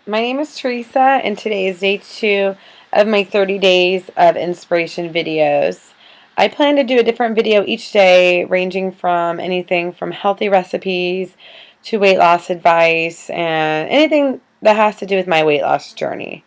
My name is Teresa, and today is day 2 of my 30 days of inspiration videos. I plan to do a different video each day, ranging from anything from healthy recipes to weight loss advice and anything that has to do with my weight loss journey.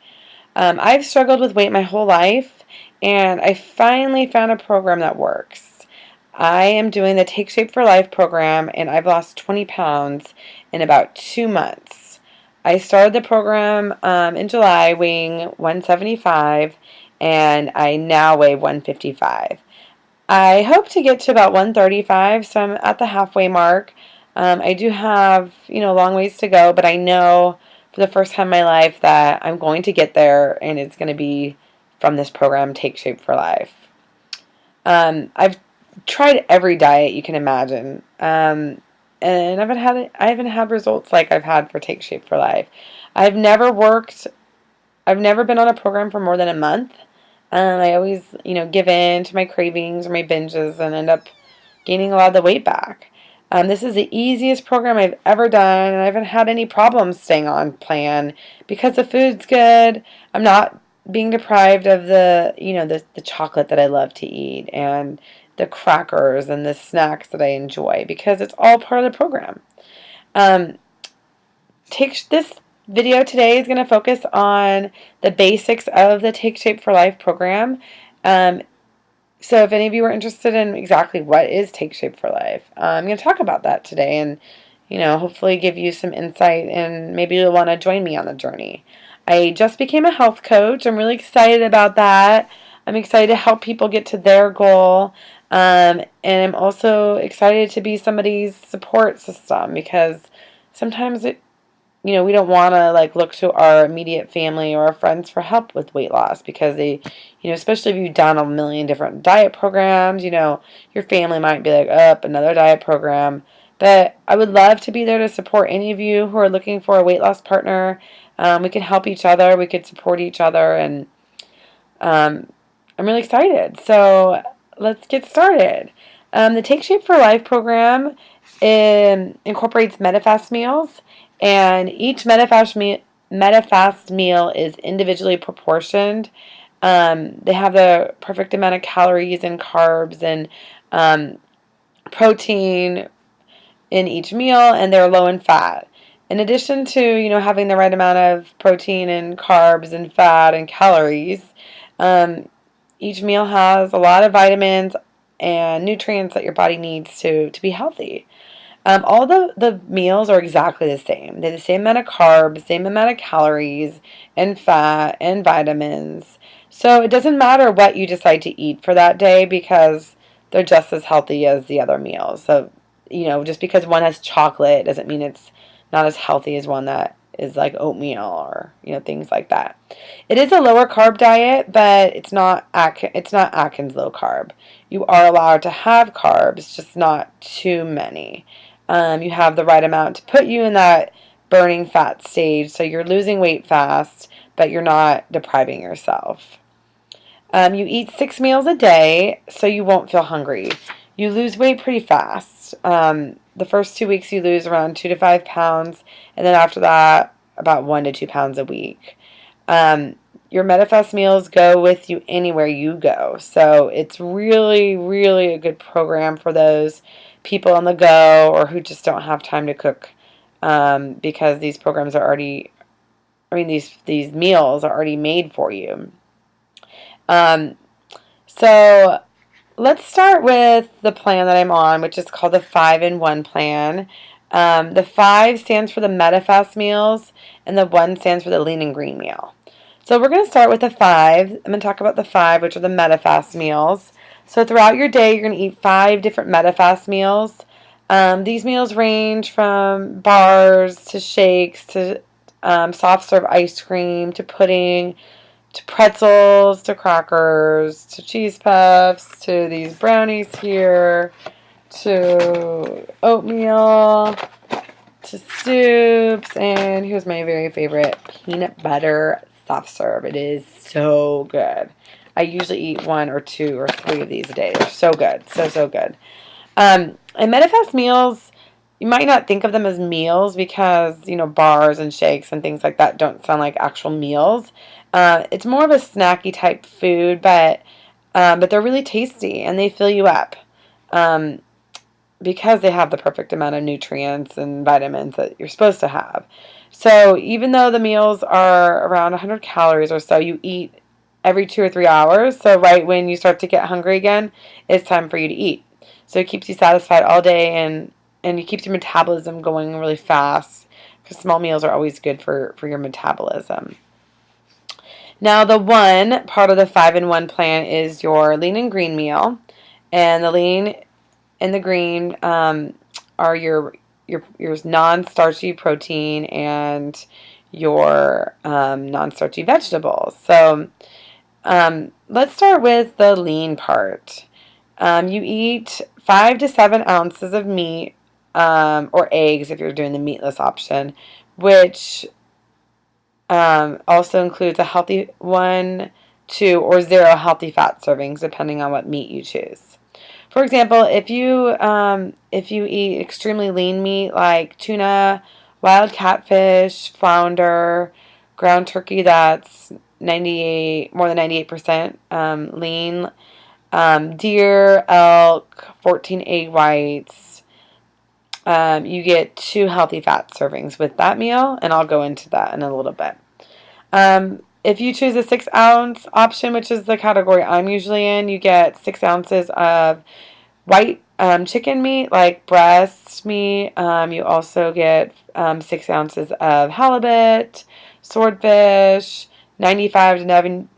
I've struggled with weight my whole life, and I finally found a program that works. I am doing the Take Shape for Life program, and I've lost 20 pounds in about 2 months. I started the program in July weighing 175, and I now weigh 155. I hope to get to about 135, so I'm at the halfway mark. I do have, a long ways to go, but I know for the first time in my life that I'm going to get there, and it's going to be from this program, Take Shape for Life. I've tried every diet you can imagine, and I haven't had results like I've had for Take Shape for Life. I've never been on a program for more than a month. I always, give in to my cravings or my binges and end up gaining a lot of the weight back. This is the easiest program I've ever done, and I haven't had any problems staying on plan because the food's good. I'm not being deprived of the chocolate that I love to eat and the crackers and the snacks that I enjoy because it's all part of the program. Um, this video today is going to focus on the basics of the Take Shape for Life program. So if any of you are interested in exactly what is Take Shape for Life, I'm going to talk about that today and, hopefully give you some insight and maybe you'll want to join me on the journey. I just became a health coach. I'm really excited about that. I'm excited to help people get to their goal. And I'm also excited to be somebody's support system because sometimes we don't want to look to our immediate family or our friends for help with weight loss because they, especially if you've done a million different diet programs, your family might be like, another diet program. But I would love to be there to support any of you who are looking for a weight loss partner. We can help each other. We could support each other. And I'm really excited. So let's get started. The Take Shape for Life program incorporates MetaFast meals. And each MetaFast meal is individually proportioned. They have the perfect amount of calories and carbs and protein in each meal, and they're low in fat. In addition to having the right amount of protein and carbs and fat and calories, each meal has a lot of vitamins and nutrients that your body needs to be healthy. All the meals are exactly the same. They're the same amount of carbs, same amount of calories, and fat, and vitamins. So it doesn't matter what you decide to eat for that day because they're just as healthy as the other meals. So, just because one has chocolate doesn't mean it's not as healthy as one that is like oatmeal or, things like that. It is a lower carb diet, but it's not Atkins low carb. You are allowed to have carbs, just not too many. You have the right amount to put you in that burning fat stage, so you're losing weight fast, but you're not depriving yourself. You eat 6 meals a day, so you won't feel hungry. You lose weight pretty fast. The first 2 weeks you lose around 2 to 5 pounds, and then after that, about 1 to 2 pounds a week. Your MetaFast meals go with you anywhere you go, so it's really, really a good program for those people on the go or who just don't have time to cook because these programs are already, these meals are already made for you. So let's start with the plan that I'm on, which is called the 5-in-1 plan. The 5 stands for the MetaFast meals, and the 1 stands for the Lean and Green meal. So we're going to start with the 5. I'm going to talk about the 5, which are the MetaFast meals. So throughout your day, you're going to eat 5 different MetaFast meals. These meals range from bars to shakes to soft serve ice cream to pudding to pretzels to crackers to cheese puffs to these brownies here to oatmeal to soups, and here's my very favorite peanut butter soft serve. It is so good. I usually eat 1 or 2 or 3 of these a day. They're so good. So good. And MetaFast meals you might not think of them as meals because, bars and shakes and things like that don't sound like actual meals. It's more of a snacky type food, but they're really tasty and they fill you up. Um, because they have the perfect amount of nutrients and vitamins that you're supposed to have. So even though the meals are around 100 calories or so, you eat every 2 or 3 hours. So right when you start to get hungry again, it's time for you to eat. So it keeps you satisfied all day and it keeps your metabolism going really fast because small meals are always good for your metabolism. Now the one part of the 5-in-1 plan is your lean and green meal. And the lean and the green are your non-starchy protein and your non-starchy vegetables. So let's start with the lean part. You eat 5 to 7 ounces of meat or eggs if you're doing the meatless option, which also includes a healthy 1, 2, or 0 healthy fat servings, depending on what meat you choose. For example, if you eat extremely lean meat like tuna, wild catfish, flounder, ground turkey that's 98 more than 98% lean, deer, elk, 14 egg whites, you get 2 healthy fat servings with that meal, and I'll go into that in a little bit. If you choose a 6-ounce option, which is the category I'm usually in, you get 6 ounces of white chicken meat, like breast meat. You also get 6 ounces of halibut, swordfish, 95 to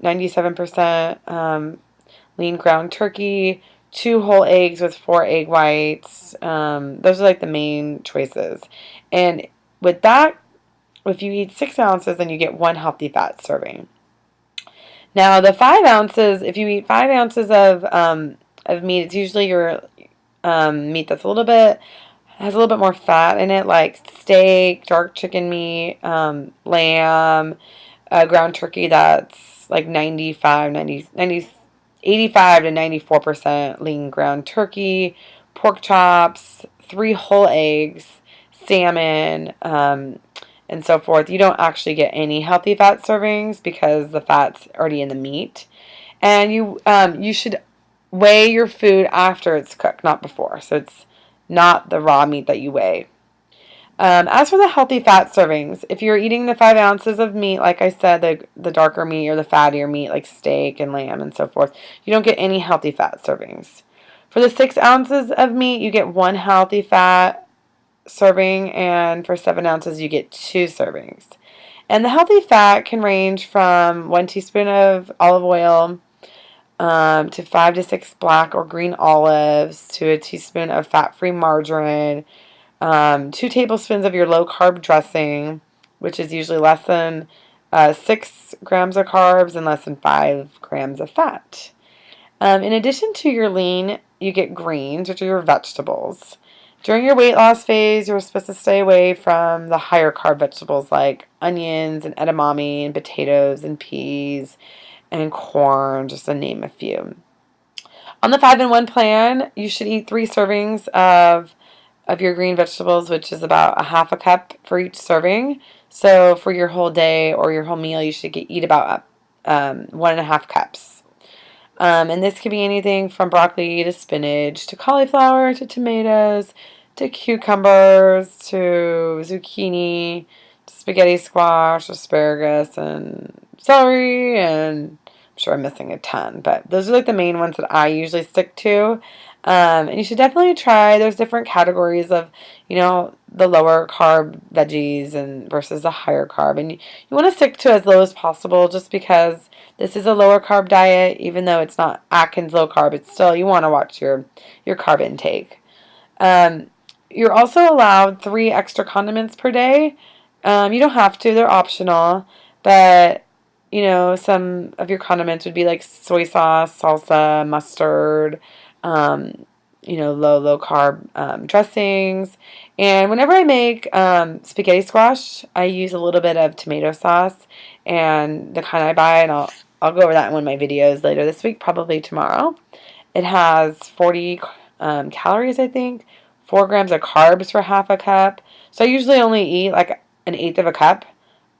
97% lean ground turkey, 2 whole eggs with 4 egg whites. Those are like the main choices. And with that, if you eat 6 ounces, then you get 1 healthy fat serving. Now, the 5 ounces, if you eat 5 ounces of meat, it's usually your meat that's has a little bit more fat in it, like steak, dark chicken meat, lamb, ground turkey that's like 85 to 94% lean ground turkey, pork chops, 3 whole eggs, salmon, and so forth. You don't actually get any healthy fat servings because the fat's already in the meat. And you should weigh your food after it's cooked, not before. So it's not the raw meat that you weigh. As for the healthy fat servings, if you're eating the 5 ounces of meat, like I said, the darker meat or the fattier meat like steak and lamb and so forth, you don't get any healthy fat servings. For the 6 ounces of meat, you get 1 healthy fat serving, and for 7 ounces, you get 2 servings. And the healthy fat can range from 1 teaspoon of olive oil to 5 to 6 black or green olives to a teaspoon of fat-free margarine, 2 tablespoons of your low-carb dressing, which is usually less than 6 grams of carbs and less than 5 grams of fat. In addition to your lean, you get greens, which are your vegetables. During your weight loss phase, you're supposed to stay away from the higher carb vegetables like onions and edamame and potatoes and peas and corn, just to name a few. On the 5-in-1 plan, you should eat 3 servings of your green vegetables, which is about a half a cup for each serving. So for your whole day or your whole meal, you should eat about 1.5 cups. And this could be anything from broccoli to spinach to cauliflower to tomatoes to cucumbers to zucchini to spaghetti squash, asparagus, and celery, and I'm sure I'm missing a ton, but those are like the main ones that I usually stick to. And you should definitely try. There's different categories of, the lower carb veggies and versus the higher carb, and you want to stick to as low as possible, just because this is a lower carb diet. Even though it's not Atkins low carb, it's still, you want to watch your carb intake. You're also allowed 3 extra condiments per day. You don't have to; they're optional. But some of your condiments would be like soy sauce, salsa, mustard, low carb dressings. And whenever I make spaghetti squash, I use a little bit of tomato sauce, and the kind I buy, and I'll go over that in one of my videos later this week, probably tomorrow. It has 40 calories, I think, 4 grams of carbs for half a cup. So I usually only eat like an eighth of a cup.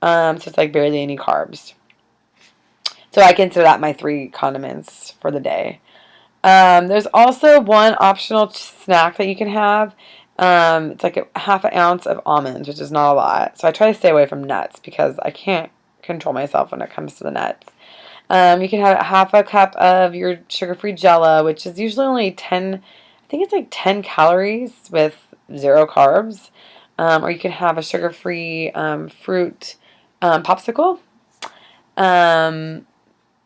So it's like barely any carbs. So I consider that my 3 condiments for the day. There's also one optional snack that you can have. It's like a half an ounce of almonds, which is not a lot. So I try to stay away from nuts because I can't control myself when it comes to the nuts. You can have half a cup of your sugar-free Jell-O, which is usually only 10, I think it's like 10 calories with 0 carbs. Or you can have a sugar-free fruit popsicle. And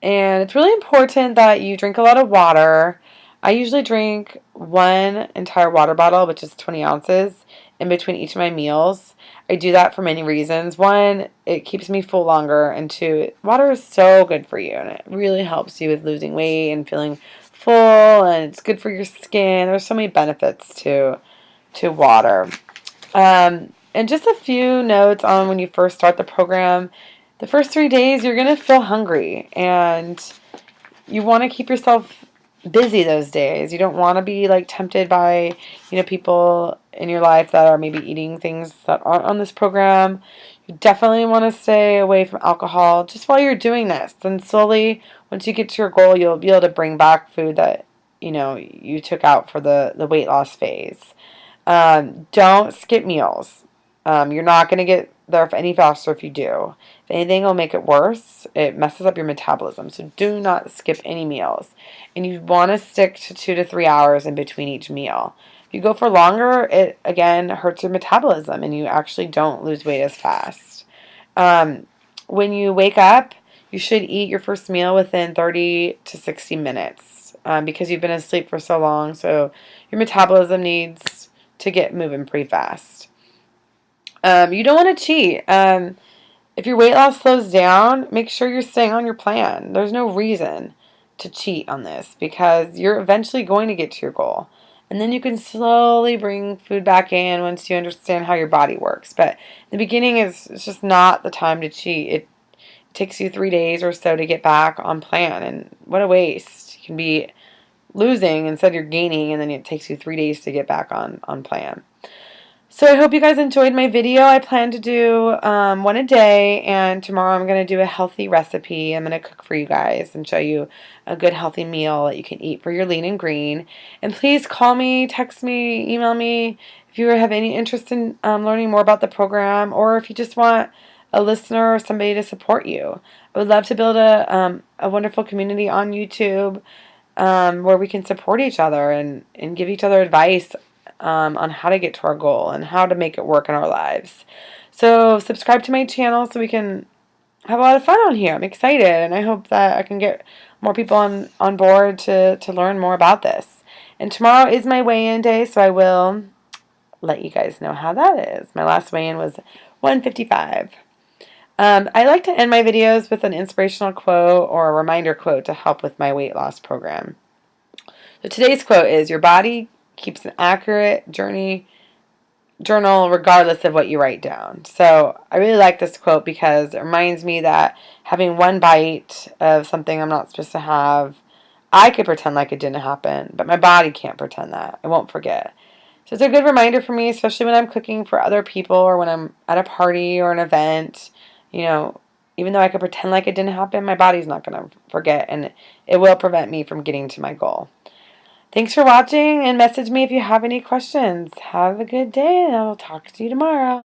it's really important that you drink a lot of water. I usually drink 1 entire water bottle, which is 20 ounces, in between each of my meals. I do that for many reasons. 1, it keeps me full longer, and 2, water is so good for you, and it really helps you with losing weight and feeling full, and it's good for your skin. There's so many benefits to water. And just a few notes on when you first start the program. The first 3 days, you're going to feel hungry, and you want to keep yourself busy those days. You don't want to be like tempted by, people in your life that are maybe eating things that aren't on this program. You definitely want to stay away from alcohol just while you're doing this. Then slowly, once you get to your goal, you'll be able to bring back food that, you took out for the weight loss phase. Don't skip meals. You're not going to get there any faster if you do. If anything, it'll make it worse. It messes up your metabolism. So do not skip any meals. And you want to stick to 2 to 3 hours in between each meal. If you go for longer, it, again, hurts your metabolism and you actually don't lose weight as fast. When you wake up, you should eat your first meal within 30 to 60 minutes because you've been asleep for so long. So your metabolism needs to get moving pretty fast. You don't want to cheat. If your weight loss slows down, make sure you're staying on your plan. There's no reason to cheat on this because you're eventually going to get to your goal. And then you can slowly bring food back in once you understand how your body works. But the beginning it's just not the time to cheat. It takes you 3 days or so to get back on plan. And what a waste. You can be losing instead you're gaining, and then it takes you 3 days to get back on plan. So I hope you guys enjoyed my video. I plan to do 1 a day, and tomorrow I'm going to do a healthy recipe. I'm going to cook for you guys and show you a good healthy meal that you can eat for your lean and green. And please call me, text me, email me if you have any interest in learning more about the program, or if you just want a listener or somebody to support you. I would love to build a wonderful community on YouTube where we can support each other and give each other advice on how to get to our goal and how to make it work in our lives. So subscribe to my channel so we can have a lot of fun on here. I'm excited, and I hope that I can get more people on board to learn more about this. And tomorrow is my weigh-in day, so I will let you guys know how that is. My last weigh-in was 155. I like to end my videos with an inspirational quote or a reminder quote to help with my weight loss program. So today's quote is, "Your body keeps an accurate journal regardless of what you write down." So I really like this quote because it reminds me that having one bite of something I'm not supposed to have, I could pretend like it didn't happen, but my body can't pretend that. I won't forget. So it's a good reminder for me, especially when I'm cooking for other people or when I'm at a party or an event. Even though I could pretend like it didn't happen, my body's not going to forget, and it will prevent me from getting to my goal. Thanks for watching, and message me if you have any questions. Have a good day, and I will talk to you tomorrow.